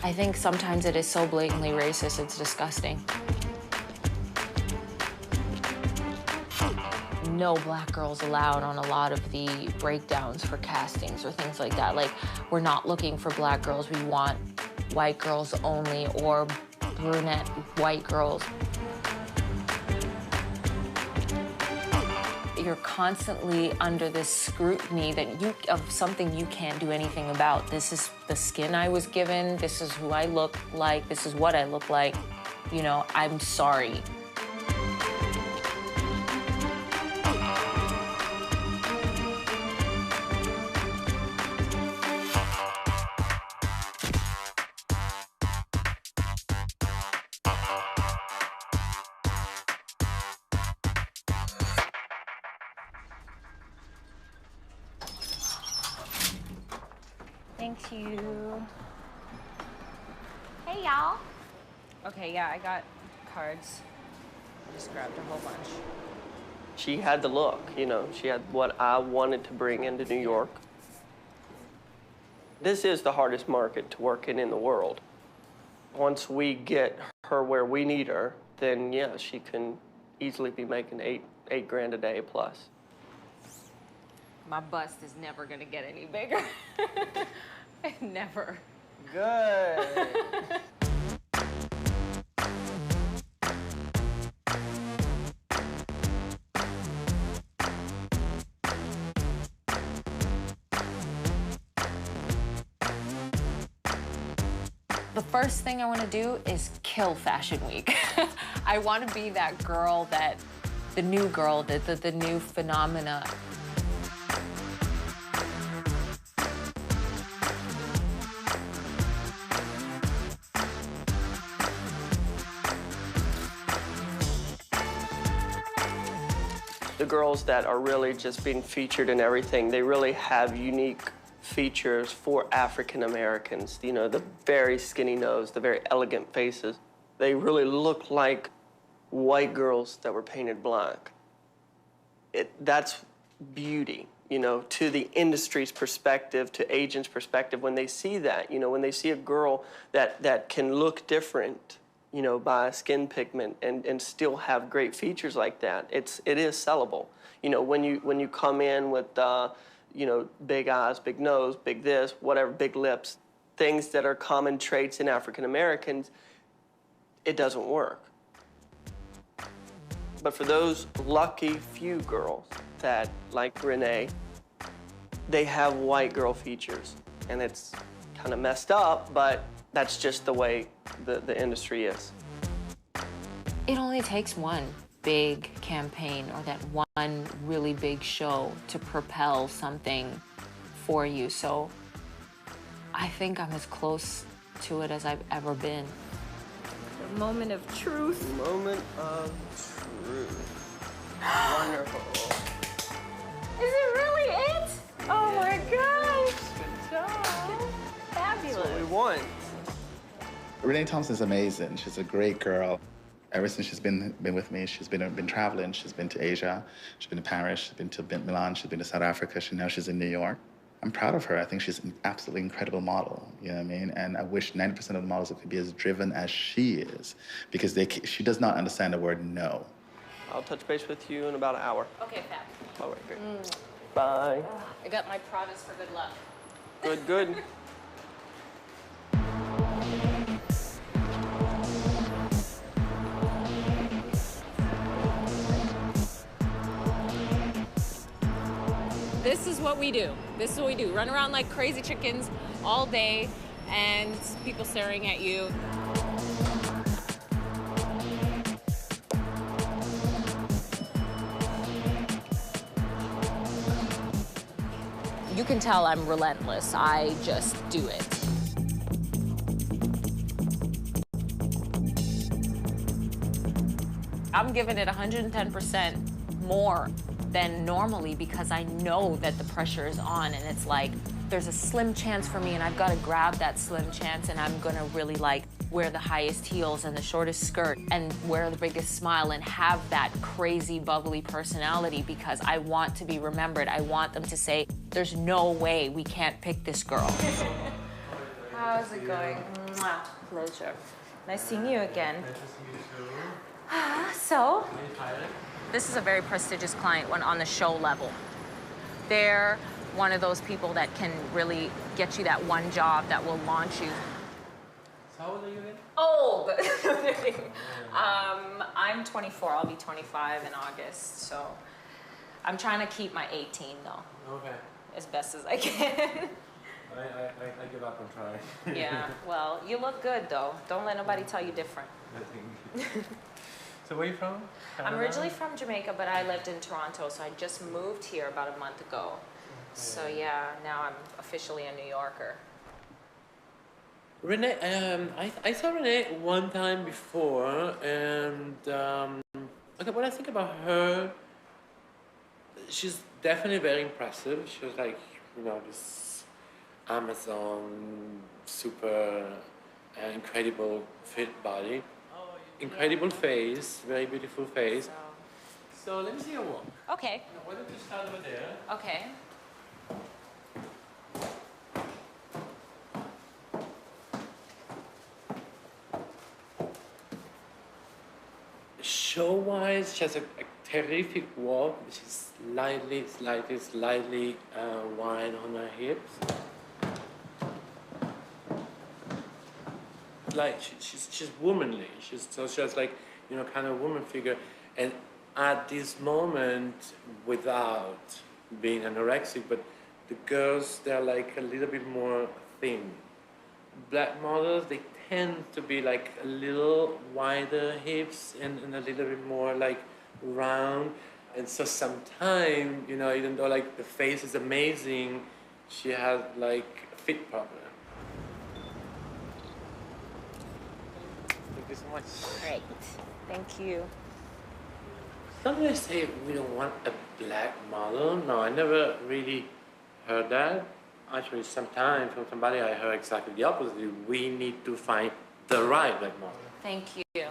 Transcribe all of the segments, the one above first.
I think sometimes it is so blatantly racist, it's disgusting. No black girls allowed on a lot of the breakdowns for castings or things like that. Like, we're not looking for black girls. We want white girls only, or brunette white girls. You're constantly under this scrutiny of something you can't do anything about. This is the skin I was given. This is who I look like. This is what I look like. You know, I'm sorry. Thank you. Hey, y'all. Okay, yeah, I got cards. I just grabbed a whole bunch. She had the look, you know. She had what I wanted to bring into New York. This is the hardest market to work in the world. Once we get her where we need her, then yeah, she can easily be making eight grand a day plus. My bust is never gonna get any bigger. Never. Good. The first thing I want to do is kill Fashion Week. I want to be that girl the new girl, the new phenomena. The girls that are really just being featured in everything, they really have unique features for African Americans. You know, the very skinny nose, the very elegant faces. They really look like white girls that were painted black. That's beauty, you know, to the industry's perspective, to agents' perspective. When they see that, you know, when they see a girl that can look different, you know, by skin pigment and still have great features like that, it is sellable. You know, when you come in with, you know, big eyes, big nose, big this, whatever, big lips, things that are common traits in African Americans, it doesn't work. But for those lucky few girls that, like Renee, they have white girl features, and it's kind of messed up, but that's just the way the industry is. It only takes one big campaign or that one really big show to propel something for you. So I think I'm as close to it as I've ever been. The moment of truth. Moment of truth. Wonderful. Is it really it? Oh my gosh. Good job. Fabulous. That's what we want. Renee Thompson's amazing. She's a great girl. Ever since she's been with me, she's been traveling. She's been to Asia, she's been to Paris, she's been to Milan, she's been to South Africa. Now she's in New York. I'm proud of her. I think she's an absolutely incredible model, you know what I mean? And I wish 90% of the models could be as driven as she is, because she does not understand the word no. I'll touch base with you in about an hour. Okay, Fab. All right, great. Bye. I got my promise for good luck. Good, good. This is what we do. This is what we do. Run around like crazy chickens all day and people staring at you. You can tell I'm relentless. I just do it. I'm giving it 110% more than normally because I know that the pressure is on and it's like, there's a slim chance for me and I've got to grab that slim chance and I'm gonna really like wear the highest heels and the shortest skirt and wear the biggest smile and have that crazy bubbly personality because I want to be remembered. I want them to say, there's no way we can't pick this girl. How's it going? Mwah. Pleasure. Nice seeing you again. Nice to see you too. So, Are you tired? this is a very prestigious client when on the show level. They're one of those people that can really get you that one job that will launch you. So how old are you again? Old! I'm 24. I'll be 25 in August. So I'm trying to keep my 18 though, Okay. as best as I can. I give up on trying. Yeah, well, you look good though. Don't let nobody tell you different. So where are you from? I'm Canada? originally from Jamaica, but I lived in Toronto, so I just moved here about a month ago. So yeah, now I'm officially a New Yorker. Renee, I saw Renee one time before, and okay, when I think about her, she's definitely very impressive. She was like, you know, this Amazon super incredible fit body, incredible face, very beautiful face. So let me see your walk. Okay, Why don't you start over there? okay. Show-wise, she has a terrific walk. She's slightly wide on her hips. Like she's womanly. She has like, you know, kind of woman figure. And at this moment, without being anorexic, but the girls, they're like a little bit more thin. Black models, they tend to be like a little wider hips and a little bit more like round. And so sometimes, you know, even though like the face is amazing, she has like a fit problem. Thank you so much. Great. Thank you. Sometimes they say we don't want a black model. No, I never really heard that. Actually, sometimes from somebody I heard exactly the opposite. We need to find the right black model. Thank you.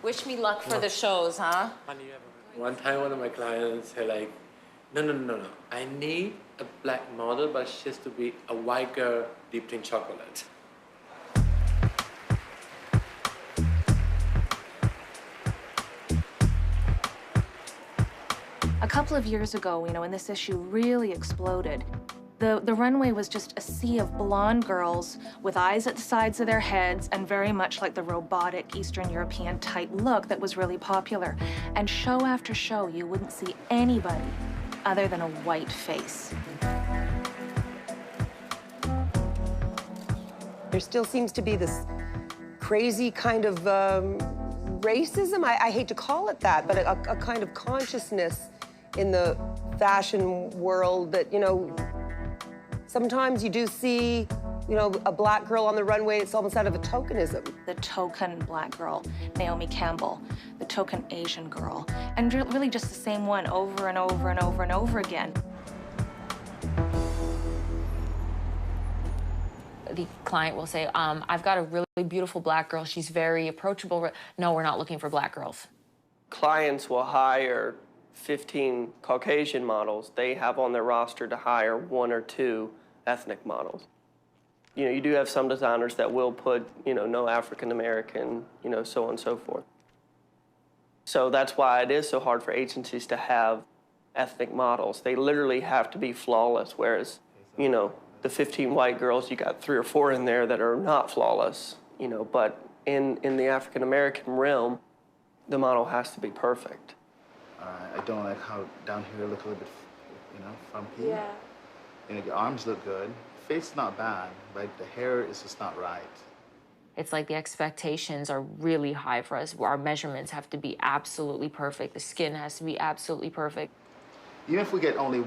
Wish me luck for the shows, huh? One time, one of my clients said like, no. I need a black model, but she has to be a white girl dipped in chocolate. A couple of years ago, you know, when this issue really exploded, the runway was just a sea of blonde girls with eyes at the sides of their heads and very much like the robotic Eastern European type look that was really popular. And show after show, you wouldn't see anybody other than a white face. There still seems to be this crazy kind of racism. I hate to call it that, but a kind of consciousness in the fashion world that, you know, sometimes you do see, you know, a black girl on the runway, it's almost out of a tokenism. The token black girl, Naomi Campbell, the token Asian girl, and really just the same one over and over and over and over again. The client will say, I've got a really beautiful black girl. She's very approachable. No, we're not looking for black girls. Clients will hire 15 Caucasian models. They have on their roster to hire 1 or 2 ethnic models. You know, you do have some designers that will put, you know, no African American, you know, so on and so forth. So that's why it is so hard for agencies to have ethnic models. They literally have to be flawless, whereas, you know, the 15 white girls, you got 3 or 4 in there that are not flawless, you know, but in the African American realm, the model has to be perfect. I don't like how down here look a little bit, you know, frumpy. Yeah. You know, your arms look good. Face not bad, but the hair is just not right. It's like the expectations are really high for us. Our measurements have to be absolutely perfect. The skin has to be absolutely perfect. Even if we get only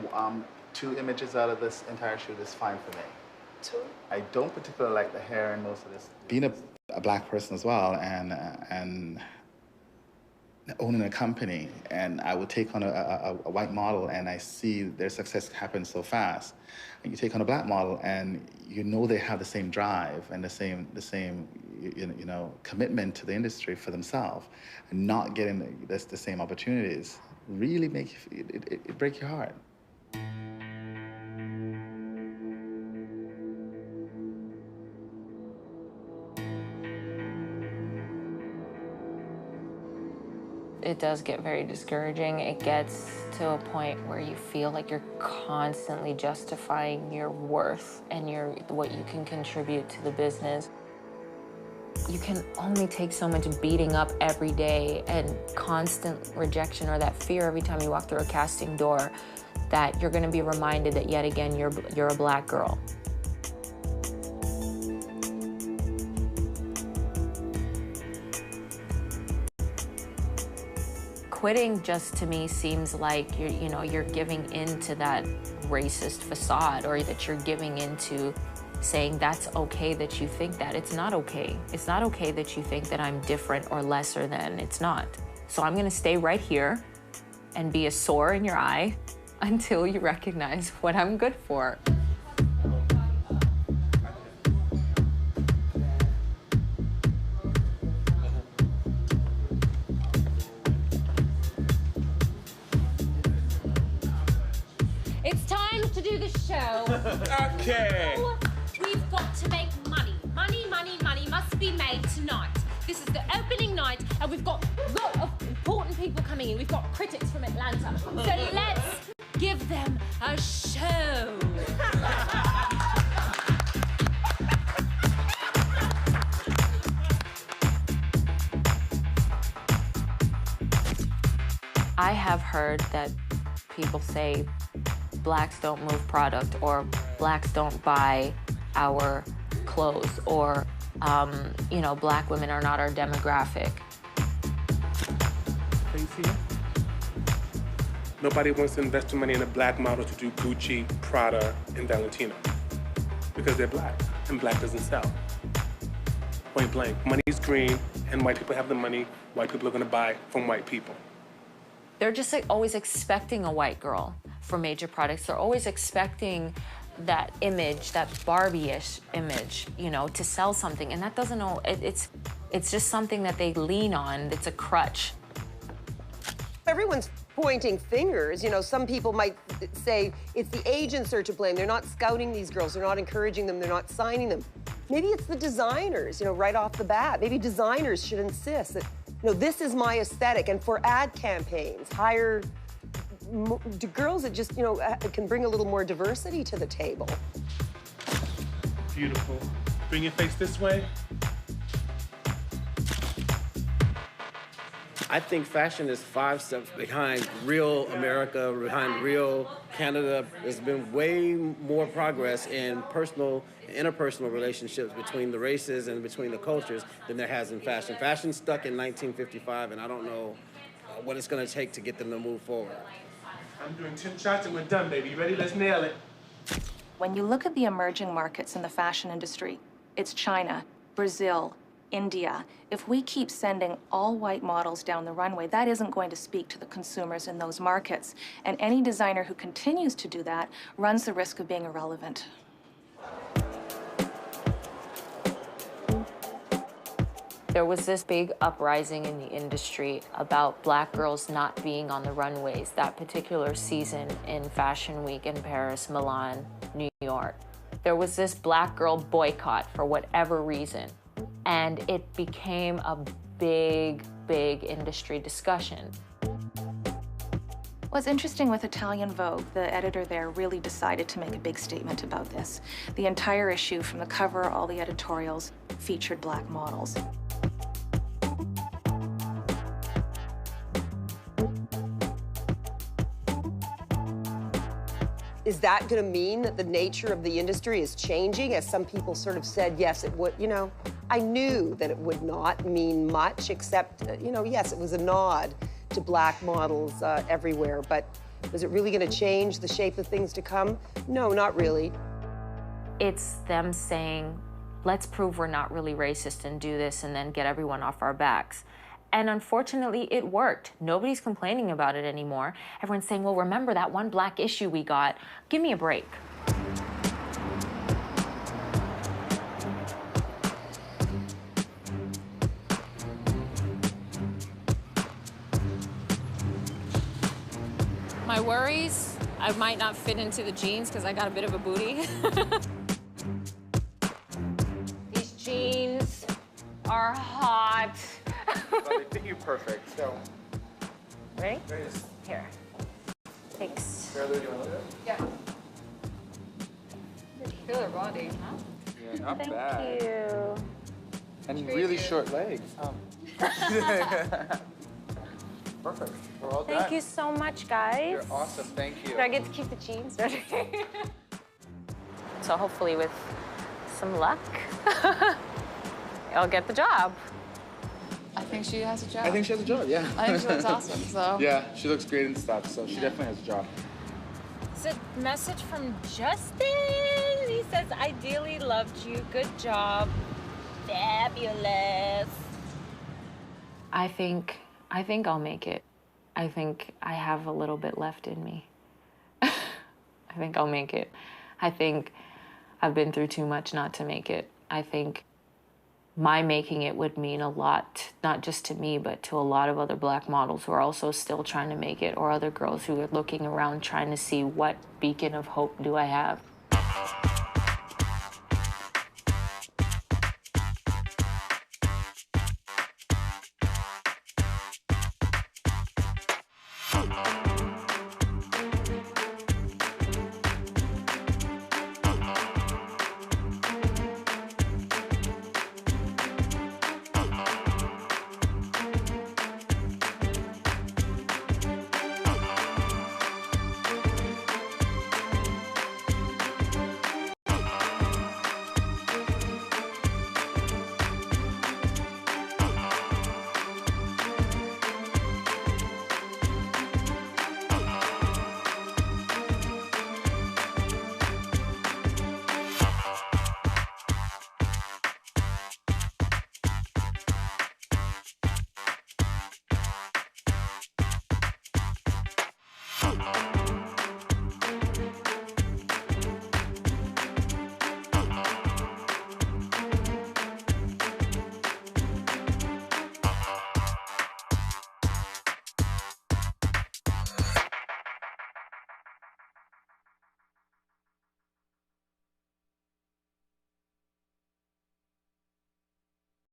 2 images out of this entire shoot, it's fine for me. 2? I don't particularly like the hair and most of this. Being a black person as well, and owning a company, and I would take on a white model, and I see their success happen so fast. And you take on a black model, and you know they have the same drive and the same you know, commitment to the industry for themselves, and not getting the same opportunities really make it break your heart. it does get very discouraging. It gets to a point where you feel like you're constantly justifying your worth and what you can contribute to the business. You can only take so much beating up every day and constant rejection or that fear every time you walk through a casting door that you're gonna be reminded that yet again you're a black girl. Quitting just to me seems like you're giving into that racist facade, or that you're giving into saying that's okay that you think that. It's not okay. It's not okay that you think that I'm different or lesser than. It's not. So I'm gonna stay right here and be a sore in your eye until you recognize what I'm good for. It's time to do the show. Okay. We've got to make money. Money, money, money must be made tonight. This is the opening night, and we've got a lot of important people coming in. We've got critics from Atlanta. So let's give them a show. I have heard that people say blacks don't move product, or blacks don't buy our clothes, or black women are not our demographic. Crazy. Nobody wants to invest their money in a black model to do Gucci, Prada, and Valentino because they're black, and black doesn't sell. Point blank. Money's green, and white people have the money. White people are going to buy from white people. They're just always expecting a white girl for major products. They're always expecting that image, that Barbie-ish image, to sell something. And that doesn't know, it's just something that they lean on. It's a crutch. Everyone's pointing fingers. Some people might say it's the agents are to blame. They're not scouting these girls. They're not encouraging them. They're not signing them. Maybe it's the designers, right off the bat. Maybe designers should insist that, this is my aesthetic. And for ad campaigns, hire girls that just, can bring a little more diversity to the table. Beautiful. Bring your face this way. I think fashion is 5 steps behind real America, behind real Canada. There's been way more progress in interpersonal relationships between the races and between the cultures than there has in fashion. Fashion stuck in 1955, and I don't know what it's going to take to get them to move forward. I'm doing 10 shots and we're done, baby. You ready? Let's nail it. When you look at the emerging markets in the fashion industry, it's China, Brazil, India. If we keep sending all white models down the runway, that isn't going to speak to the consumers in those markets. And any designer who continues to do that runs the risk of being irrelevant. There was this big uprising in the industry about black girls not being on the runways that particular season in Fashion Week in Paris, Milan, New York. There was this black girl boycott for whatever reason, and it became a big, big industry discussion. What's interesting with Italian Vogue, the editor there really decided to make a big statement about this. The entire issue, from the cover, all the editorials, featured black models. Is that going to mean that the nature of the industry is changing? As some people sort of said, yes, it would. I knew that it would not mean much, except, yes, it was a nod to black models everywhere. But is it really going to change the shape of things to come? No, not really. It's them saying, let's prove we're not really racist and do this and then get everyone off our backs. And unfortunately, it worked. Nobody's complaining about it anymore. Everyone's saying, well, remember that one black issue we got? Give me a break. My worries, I might not fit into the jeans because I got a bit of a booty. These jeans are hot. Well, they fit you perfect, so. Ready? Here. Thanks. Yeah. Feel her body. Yeah, not Thank bad. you. And really short legs. Perfect. We're all done. Thank you so much, guys. You're awesome. Thank you. Do I get to keep the jeans? So hopefully with some luck, I'll get the job. I think she has a job. I think she has a job, yeah. I think she looks awesome, so. Yeah, she looks great and stuff, so she definitely has a job. It's a message from Justin. He says, ideally loved you. Good job. Fabulous. I think I'll make it. I think I have a little bit left in me. I think I'll make it. I think I've been through too much not to make it. I think my making it would mean a lot, not just to me, but to a lot of other Black models who are also still trying to make it, or other girls who are looking around trying to see what beacon of hope do I have.